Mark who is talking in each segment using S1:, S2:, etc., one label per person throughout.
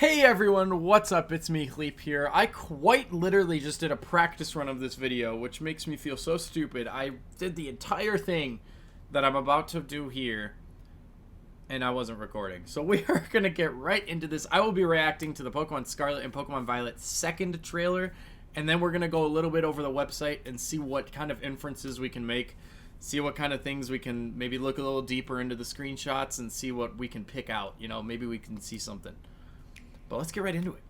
S1: Hey everyone, what's up? It's me, HLEEP here. I quite literally just did a practice run of this video, which makes me feel so stupid. I did the entire thing that I'm about to do here, and I wasn't recording. So we are going to get right into this. I will be reacting to the Pokemon Scarlet and Pokemon Violet second trailer, and then we're going to go a little bit over the website and see what kind of inferences we can make, see what kind of things we can maybe look a little deeper into the screenshots and see what we can pick out. You know, maybe we can see something. But let's get right into it.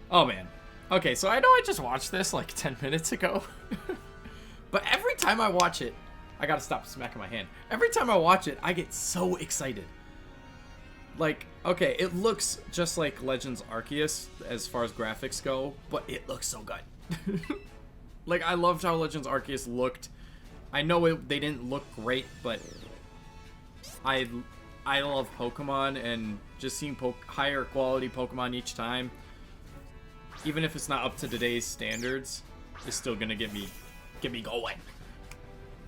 S1: Oh, man. Okay, so I know I just watched this like 10 minutes ago. But every time I watch it, I gotta stop smacking my hand. Every time I watch it, I get so excited. Like, okay, it looks just like Legends Arceus as far as graphics go, but it looks so good. Like, I loved how Legends Arceus looked. I know they didn't look great, but I love Pokemon, and just seeing higher quality Pokemon each time, even if it's not up to today's standards, is still gonna get me going.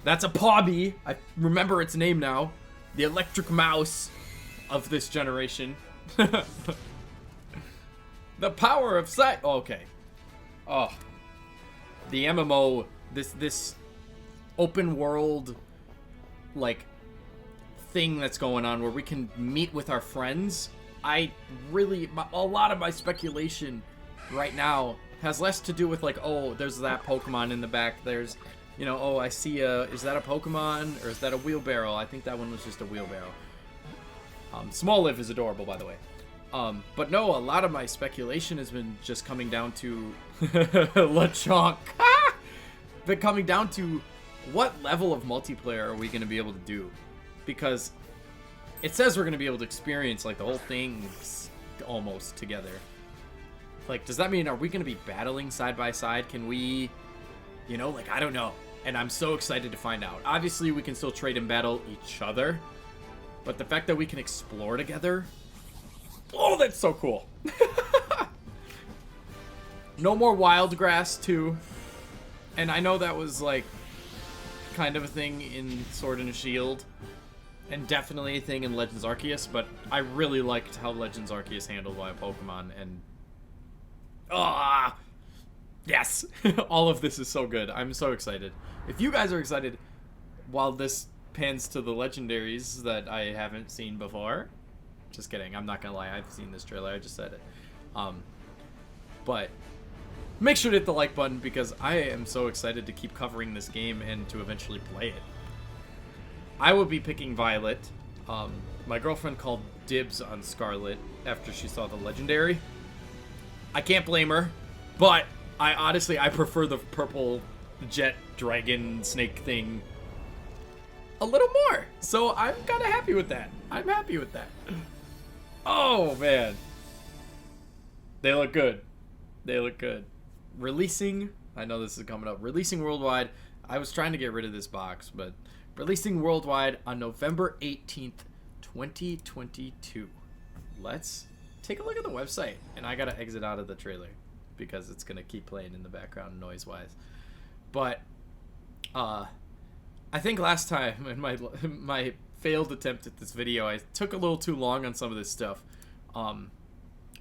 S1: That's a Pawbee. I remember its name now. The electric mouse of this generation. The power of sight. Oh, okay. Oh, the MMO. This open world, like, thing that's going on where we can meet with our friends. A lot of my speculation right now has less to do with like, oh, there's that Pokemon in the back, there's, you know, oh, I see is that a Pokemon or is that a wheelbarrow? I think that one was just a wheelbarrow. Smoliv is adorable, by the way. But no, a lot of my speculation has been just coming down to LeChonk. But coming down to what level of multiplayer are we going to be able to do? Because it says we're going to be able to experience, like, the whole thing almost together. Like, does that mean, are we going to be battling side by side? Can we, you know, like, I don't know. And I'm so excited to find out. Obviously, we can still trade and battle each other. But the fact that we can explore together, oh, that's so cool. No more wild grass, too. And I know that was, like, kind of a thing in Sword and Shield. And definitely a thing in Legends Arceus, but I really liked how Legends Arceus handled my Pokemon, and yes. All of this is so good. I'm so excited. If you guys are excited while this pans to the legendaries that I haven't seen before, just kidding, I'm not gonna lie, I've seen this trailer, I just said it. But make sure to hit the like button, because I am so excited to keep covering this game and to eventually play it. I will be picking Violet. My girlfriend called dibs on Scarlet after she saw the legendary. I can't blame her, but I prefer the purple jet dragon snake thing a little more. So I'm kind of happy with that. I'm happy with that. Oh, man. They look good. They look good. Releasing, I know this is coming up, releasing worldwide. I was trying to get rid of this box, but releasing worldwide on November 18th, 2022. Let's take a look at the website. And I gotta exit out of the trailer because it's gonna keep playing in the background noise-wise. But I think last time in my failed attempt at this video, I took a little too long on some of this stuff.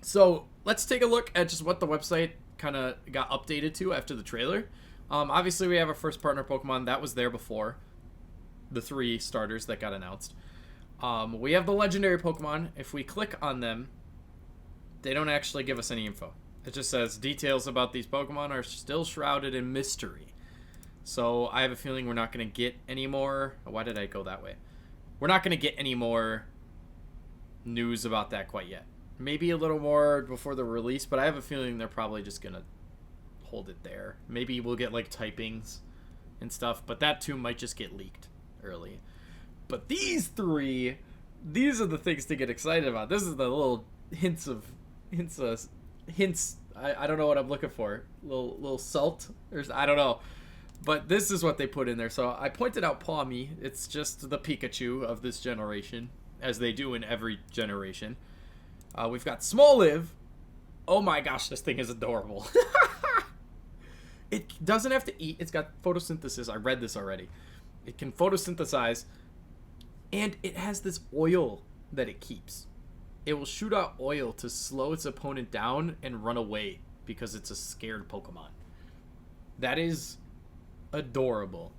S1: So let's take a look at just what the website kind of got updated to after the trailer. Obviously, we have our first partner Pokemon that was there before. The 3 starters that got announced. We have the legendary Pokemon. If we click on them, they don't actually give us any info. It just says details about these Pokemon are still shrouded in mystery. So I have a feeling we're not going to get any more. Why did I go that way? We're not going to get any more news about that quite yet. Maybe a little more before the release, but I have a feeling they're probably just going to hold it there. Maybe we'll get like typings and stuff, but that too might just get leaked early. But these 3, these are the things to get excited about. This is the little hints. I don't know what I'm looking for. Little salt, or I don't know. But this is what they put in there. So I pointed out Pawmi. It's just the Pikachu of this generation, as they do in every generation. We've got Smoliv. Oh my gosh, this thing is adorable. It doesn't have to eat. It's got photosynthesis. I read this already. It can photosynthesize, and it has this oil that it keeps. it will shoot out oil to slow its opponent down and run away because it's a scared Pokemon. That is adorable.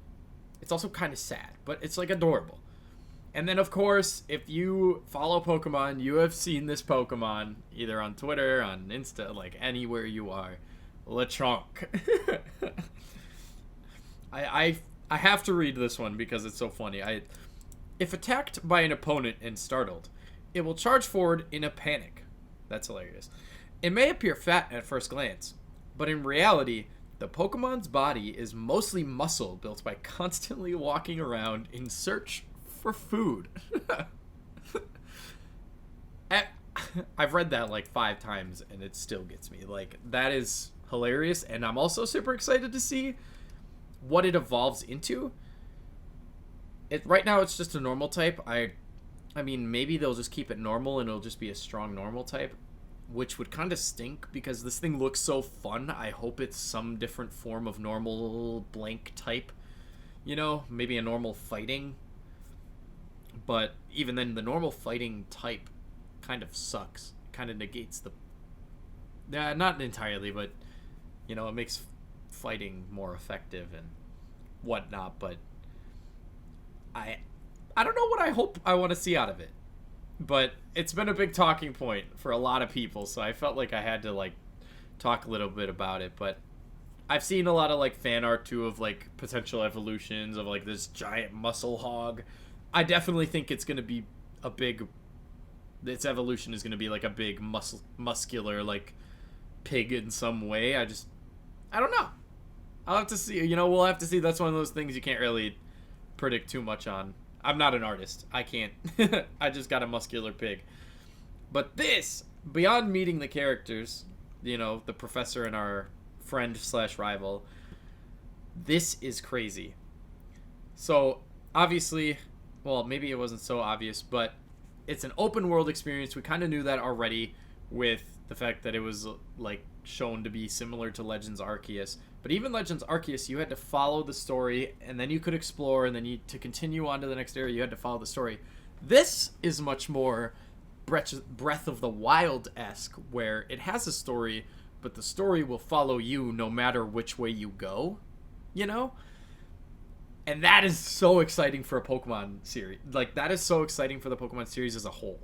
S1: It's also kind of sad, but it's like adorable. And then, of course, if you follow Pokemon, you have seen this Pokemon either on Twitter, on Insta, like anywhere you are. Lechonk. I have to read this one because it's so funny. If attacked by an opponent and startled, it will charge forward in a panic. That's hilarious. It may appear fat at first glance, but in reality, the Pokemon's body is mostly muscle built by constantly walking around in search for food. I've read that like 5 times and it still gets me. Like, that is hilarious, and I'm also super excited to see what it evolves into. Right now it's just a normal type. I mean, maybe they'll just keep it normal and it'll just be a strong normal type, which would kind of stink because this thing looks so fun. I hope it's some different form of normal blank type. You know, maybe a normal fighting. But even then, the normal fighting type kind of sucks. Kind of negates the... Yeah, not entirely, but, you know, it makes fighting more effective and whatnot, but I don't know what I hope I want to see out of it. But it's been a big talking point for a lot of people, so I felt like I had to, like, talk a little bit about it. But I've seen a lot of, like, fan art, too, of, like, potential evolutions of, like, this giant muscle hog. I definitely think it's going to be a big... Its evolution is going to be, like, a big muscular, like, pig in some way. I don't know. I'll have to see. You know, we'll have to see. That's one of those things you can't really predict too much on. I'm not an artist. I can't. I just got a muscular pig. But this, beyond meeting the characters, you know, the professor and our friend/rival, this is crazy. So, obviously, well, maybe it wasn't so obvious, but it's an open world experience. We kind of knew that already with the fact that it was, like, shown to be similar to Legends Arceus. But even Legends Arceus, you had to follow the story, and then you could explore, and then to continue on to the next area, you had to follow the story. This is much more Breath of the Wild-esque, where it has a story, but the story will follow you no matter which way you go, you know? And that is so exciting for a Pokemon series. Like, that is so exciting for the Pokemon series as a whole.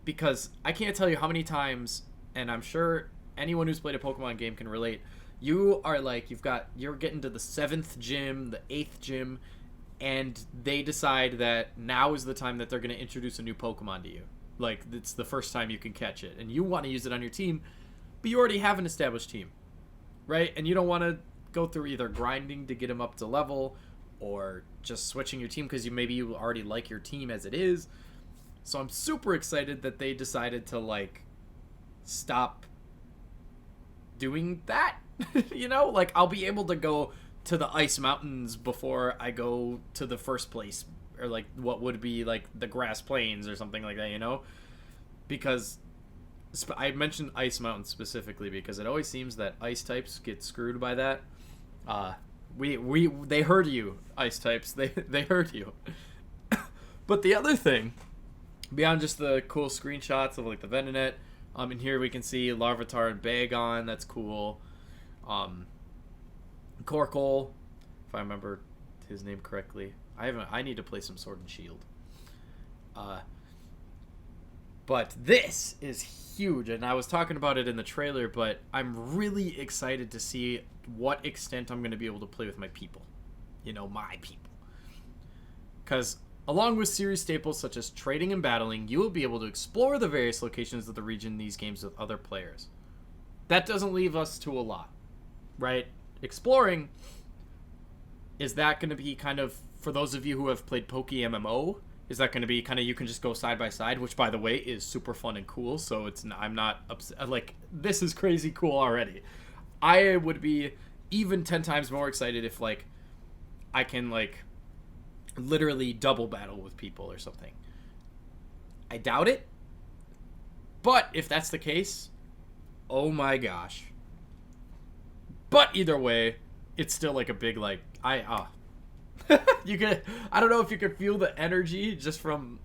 S1: Because I can't tell you how many times, and I'm sure anyone who's played a Pokemon game can relate, you are like, you're getting to the 7th gym, the 8th gym, and they decide that now is the time that they're going to introduce a new Pokemon to you. Like, it's the first time you can catch it, and you want to use it on your team, but you already have an established team, right? And you don't want to go through either grinding to get them up to level, or just switching your team because you already like your team as it is. So I'm super excited that they decided to, like, stop doing that. You know, like, I'll be able to go to the Ice Mountains before I go to the first place, or, like, what would be, like, the Grass Plains or something like that, you know? Because I mentioned Ice Mountains specifically because it always seems that ice types get screwed by that. They heard you, ice types. They heard you. But the other thing, beyond just the cool screenshots of, like, the Venonat, in here we can see Larvitar and Bagon. That's cool. Corkle, if I remember his name correctly. I need to play some Sword and Shield. But this is huge, and I was talking about it in the trailer, but I'm really excited to see what extent I'm going to be able to play with my people. You know, my people. Because along with series staples such as trading and battling, you will be able to explore the various locations of the region in these games with other players. That doesn't leave us to a lot, right? Exploring, is that going to be kind of, for those of you who have played Poke MMO, is that going to be kind of, you can just go side by side, which, by the way, is super fun and cool, so I'm not upset. Like, this is crazy cool already. I would be even 10 times more excited if, like, I can, like, literally double battle with people or something. I doubt it, but if that's the case, oh my gosh. But either way, it's still, like, a big, like, you could, I don't know if you could feel the energy just from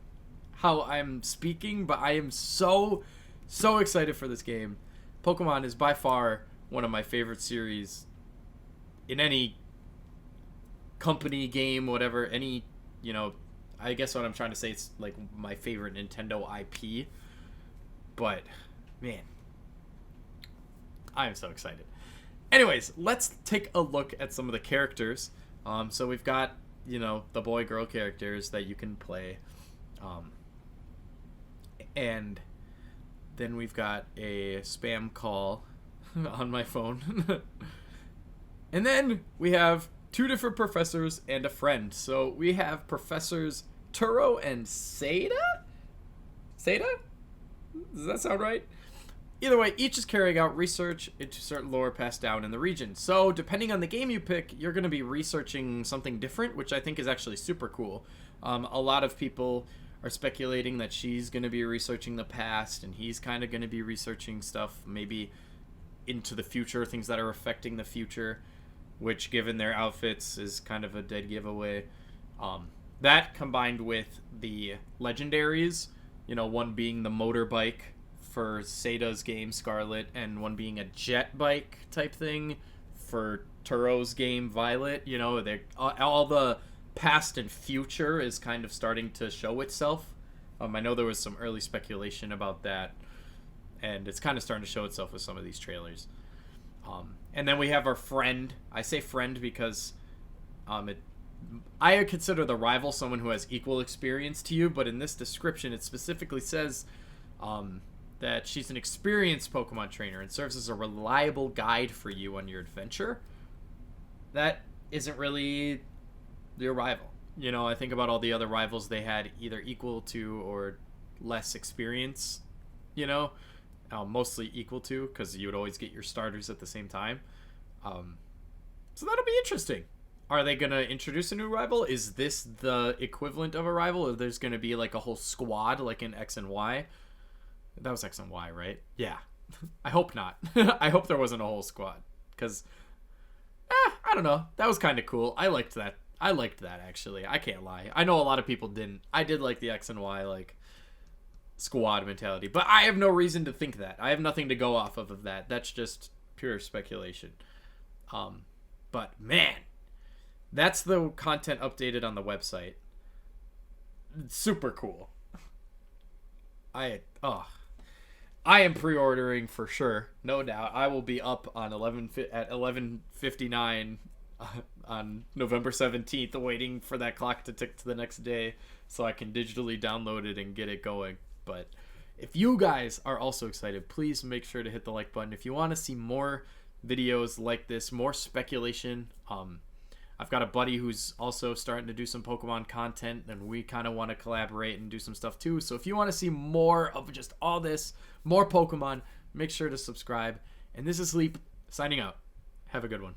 S1: how I'm speaking, but I am so excited for this game. Pokemon is by far one of my favorite series in any company, game, whatever, any, I guess what I'm trying to say, it's like my favorite Nintendo IP. But man, I am so excited. Anyways, let's take a look at some of the characters. So we've got, the boy-girl characters that you can play. And then we've got a spam call on my phone. And then we have 2 different professors and a friend. So we have Professors Turo and Seda? Seda? Does that sound right? Either way, each is carrying out research into certain lore passed down in the region. So, depending on the game you pick, you're going to be researching something different, which I think is actually super cool. A lot of people are speculating that she's going to be researching the past, and he's kind of going to be researching stuff maybe into the future, things that are affecting the future, which, given their outfits, is kind of a dead giveaway. That combined with the legendaries, one being the motorbike for Seda's game Scarlet, and one being a jet bike type thing for Turo's game Violet. All the past and future is kind of starting to show itself. I know there was some early speculation about that, and it's kind of starting to show itself with some of these trailers. And then we have our friend. I say friend because I consider the rival someone who has equal experience to you, but in this description it specifically says that she's an experienced Pokemon trainer and serves as a reliable guide for you on your adventure. That isn't really your rival. I think about all the other rivals, they had either equal to or less experience, mostly equal to, because you would always get your starters at the same time. So that'll be interesting. Are they going to introduce a new rival? Is this the equivalent of a rival? Or there's going to be like a whole squad like in X and Y? That was X and Y, right? Yeah. I hope not. I hope there wasn't a whole squad. Because, I don't know. That was kind of cool. I liked that. Actually. I can't lie. I know a lot of people didn't. I did like the X and Y, like, squad mentality. But I have no reason to think that. I have nothing to go off of that. That's just pure speculation. But, man. That's the content updated on the website. Super cool. I am pre-ordering for sure, no doubt. I will be up on 11:59 on November 17th, waiting for that clock to tick to the next day, so I can digitally download it and get it going. But if you guys are also excited, please make sure to hit the like button. If you want to see more videos like this, more speculation, I've got a buddy who's also starting to do some Pokemon content, and we kind of want to collaborate and do some stuff too. So if you want to see more of just all this, more Pokemon, make sure to subscribe. And this is HLEEP signing out. Have a good one.